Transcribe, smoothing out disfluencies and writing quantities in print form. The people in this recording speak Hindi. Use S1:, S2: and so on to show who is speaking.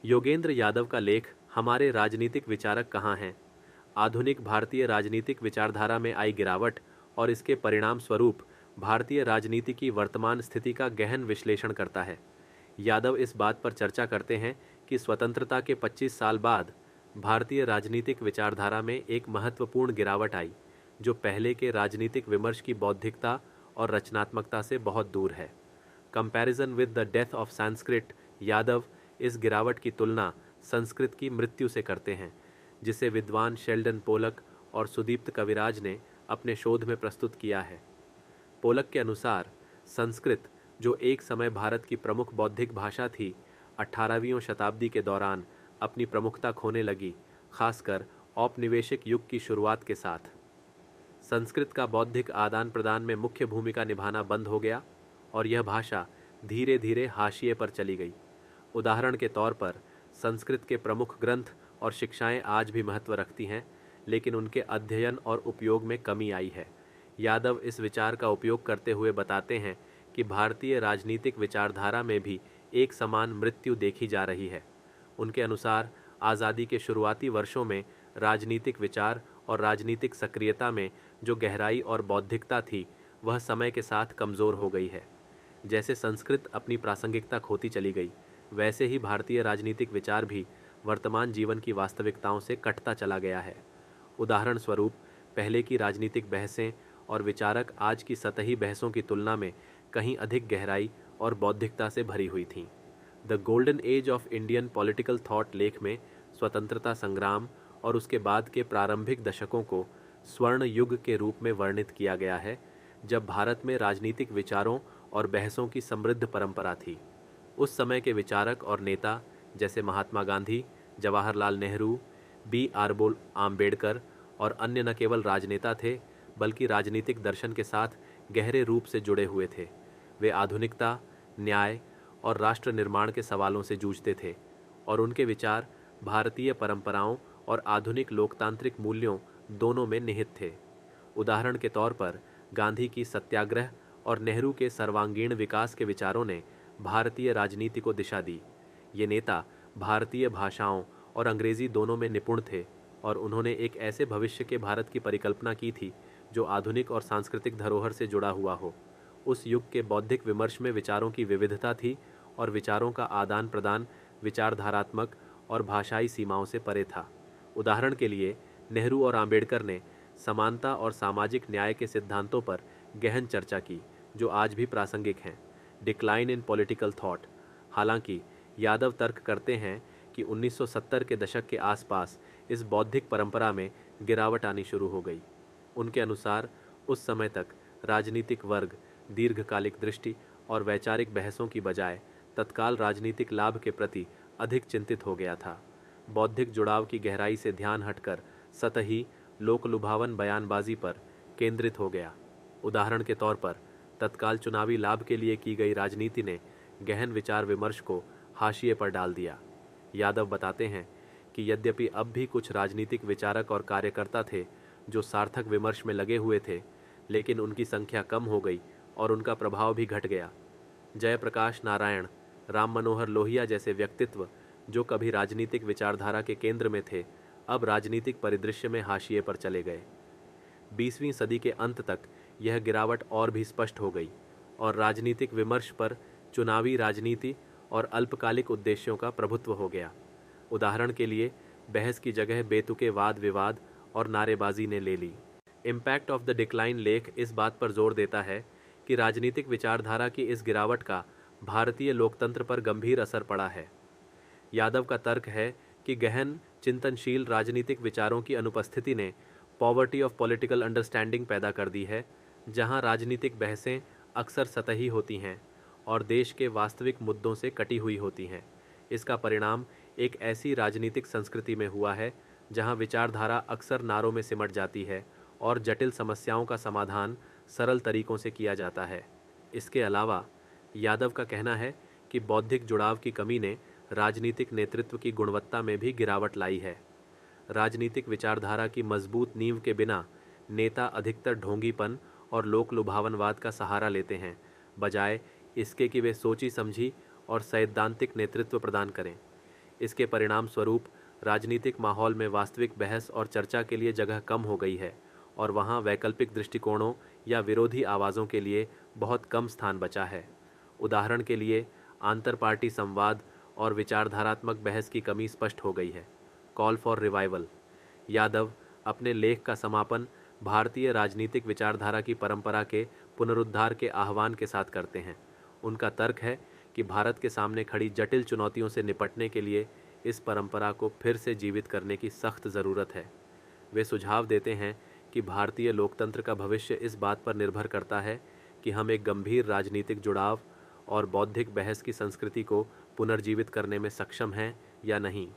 S1: योगेंद्र यादव का लेख हमारे राजनीतिक विचारक कहाँ हैं, आधुनिक भारतीय राजनीतिक विचारधारा में आई गिरावट और इसके परिणाम स्वरूप भारतीय राजनीति की वर्तमान स्थिति का गहन विश्लेषण करता है। यादव इस बात पर चर्चा करते हैं कि स्वतंत्रता के 25 साल बाद भारतीय राजनीतिक विचारधारा में एक महत्वपूर्ण गिरावट आई, जो पहले के राजनीतिक विमर्श की बौद्धिकता और रचनात्मकता से बहुत दूर है। Comparison with the death of Sanskrit, Yadav इस गिरावट की तुलना संस्कृत की मृत्यु से करते हैं, जिसे विद्वान शेल्डन पोलक और सुदीप्त कविराज ने अपने शोध में प्रस्तुत किया है। पोलक के अनुसार संस्कृत, जो एक समय भारत की प्रमुख बौद्धिक भाषा थी, 18वीं शताब्दी के दौरान अपनी प्रमुखता खोने लगी, खासकर औपनिवेशिक युग की शुरुआत के साथ। संस्कृत का बौद्धिक आदान प्रदान में मुख्य भूमिका निभाना बंद हो गया और यह भाषा धीरे धीरे हाशिए पर चली गई। उदाहरण के तौर पर संस्कृत के प्रमुख ग्रंथ और शिक्षाएं आज भी महत्व रखती हैं, लेकिन उनके अध्ययन और उपयोग में कमी आई है। यादव इस विचार का उपयोग करते हुए बताते हैं कि भारतीय राजनीतिक विचारधारा में भी एक समान मृत्यु देखी जा रही है। उनके अनुसार आज़ादी के शुरुआती वर्षों में राजनीतिक विचार और राजनीतिक सक्रियता में जो गहराई और बौद्धिकता थी, वह समय के साथ कमज़ोर हो गई है। जैसे संस्कृत अपनी प्रासंगिकता खोती चली गई, वैसे ही भारतीय राजनीतिक विचार भी वर्तमान जीवन की वास्तविकताओं से कटता चला गया है। उदाहरण स्वरूप, पहले की राजनीतिक बहसें और विचारक आज की सतही बहसों की तुलना में कहीं अधिक गहराई और बौद्धिकता से भरी हुई थीं। The golden age of Indian political thought लेख में स्वतंत्रता संग्राम और उसके बाद के प्रारंभिक दशकों को स्वर्ण युग के रूप में वर्णित किया गया है, जब भारत में राजनीतिक विचारों और बहसों की समृद्ध परंपरा थी। उस समय के विचारक और नेता जैसे महात्मा गांधी, जवाहरलाल नेहरू, B.R. आम्बेडकर और अन्य न केवल राजनेता थे, बल्कि राजनीतिक दर्शन के साथ गहरे रूप से जुड़े हुए थे। वे आधुनिकता, न्याय और राष्ट्र निर्माण के सवालों से जूझते थे और उनके विचार भारतीय परंपराओं और आधुनिक लोकतांत्रिक मूल्यों दोनों में निहित थे। उदाहरण के तौर पर गांधी की सत्याग्रह और नेहरू के सर्वांगीण विकास के विचारों ने भारतीय राजनीति को दिशा दी। ये नेता भारतीय भाषाओं और अंग्रेजी दोनों में निपुण थे और उन्होंने एक ऐसे भविष्य के भारत की परिकल्पना की थी जो आधुनिक और सांस्कृतिक धरोहर से जुड़ा हुआ हो। उस युग के बौद्धिक विमर्श में विचारों की विविधता थी और विचारों का आदान प्रदान विचारधारात्मक और भाषाई सीमाओं से परे था। उदाहरण के लिए, नेहरू और आम्बेडकर ने समानता और सामाजिक न्याय के सिद्धांतों पर गहन चर्चा की, जो आज भी प्रासंगिक हैं। Decline in political thought. हालांकि यादव तर्क करते हैं कि 1970 के दशक के आसपास इस बौद्धिक परंपरा में गिरावट आनी शुरू हो गई। उनके अनुसार उस समय तक राजनीतिक वर्ग दीर्घकालिक दृष्टि और वैचारिक बहसों की बजाय तत्काल राजनीतिक लाभ के प्रति अधिक चिंतित हो गया था। बौद्धिक जुड़ाव की गहराई से ध्यान हटकर सतही लोकलुभावन बयानबाजी पर केंद्रित हो गया। उदाहरण के तौर पर, तत्काल चुनावी लाभ के लिए की गई राजनीति ने गहन विचार विमर्श को हाशिए पर डाल दिया। यादव बताते हैं कि यद्यपि अब भी कुछ राजनीतिक विचारक और कार्यकर्ता थे जो सार्थक विमर्श में लगे हुए थे, लेकिन उनकी संख्या कम हो गई और उनका प्रभाव भी घट गया। जयप्रकाश नारायण, राम मनोहर लोहिया जैसे व्यक्तित्व जो कभी राजनीतिक विचारधारा के केंद्र में थे, अब राजनीतिक परिदृश्य में हाशिए पर चले गए। 20वीं सदी के अंत तक यह गिरावट और भी स्पष्ट हो गई और राजनीतिक विमर्श पर चुनावी राजनीति और अल्पकालिक उद्देश्यों का प्रभुत्व हो गया। उदाहरण के लिए, बहस की जगह बेतुके वाद विवाद और नारेबाजी ने ले ली। इम्पैक्ट ऑफ द डिक्लाइन लेख इस बात पर जोर देता है कि राजनीतिक विचारधारा की इस गिरावट का भारतीय लोकतंत्र पर गंभीर असर पड़ा है। यादव का तर्क है कि गहन चिंतनशील राजनीतिक विचारों की अनुपस्थिति ने पॉवर्टी ऑफ पॉलिटिकल अंडरस्टैंडिंग पैदा कर दी है, जहां राजनीतिक बहसें अक्सर सतही होती हैं और देश के वास्तविक मुद्दों से कटी हुई होती हैं। इसका परिणाम एक ऐसी राजनीतिक संस्कृति में हुआ है जहां विचारधारा अक्सर नारों में सिमट जाती है और जटिल समस्याओं का समाधान सरल तरीकों से किया जाता है। इसके अलावा यादव का कहना है कि बौद्धिक जुड़ाव की कमी ने राजनीतिक नेतृत्व की गुणवत्ता में भी गिरावट लाई है। राजनीतिक विचारधारा की मजबूत नींव के बिना नेता अधिकतर ढोंगीपन और लोक लुभावनवाद का सहारा लेते हैं, बजाय इसके कि वे सोची समझी और सैद्धांतिक नेतृत्व प्रदान करें। इसके परिणाम स्वरूप राजनीतिक माहौल में वास्तविक बहस और चर्चा के लिए जगह कम हो गई है और वहाँ वैकल्पिक दृष्टिकोणों या विरोधी आवाज़ों के लिए बहुत कम स्थान बचा है। उदाहरण के लिए आंतर पार्टी संवाद और विचारधारात्मक बहस की कमी स्पष्ट हो गई है। Call for revival. यादव अपने लेख का समापन भारतीय राजनीतिक विचारधारा की परंपरा के पुनरुद्धार के आह्वान के साथ करते हैं। उनका तर्क है कि भारत के सामने खड़ी जटिल चुनौतियों से निपटने के लिए इस परंपरा को फिर से जीवित करने की सख्त ज़रूरत है। वे सुझाव देते हैं कि भारतीय लोकतंत्र का भविष्य इस बात पर निर्भर करता है कि हम एक गंभीर राजनीतिक जुड़ाव और बौद्धिक बहस की संस्कृति को पुनर्जीवित करने में सक्षम हैं या नहीं।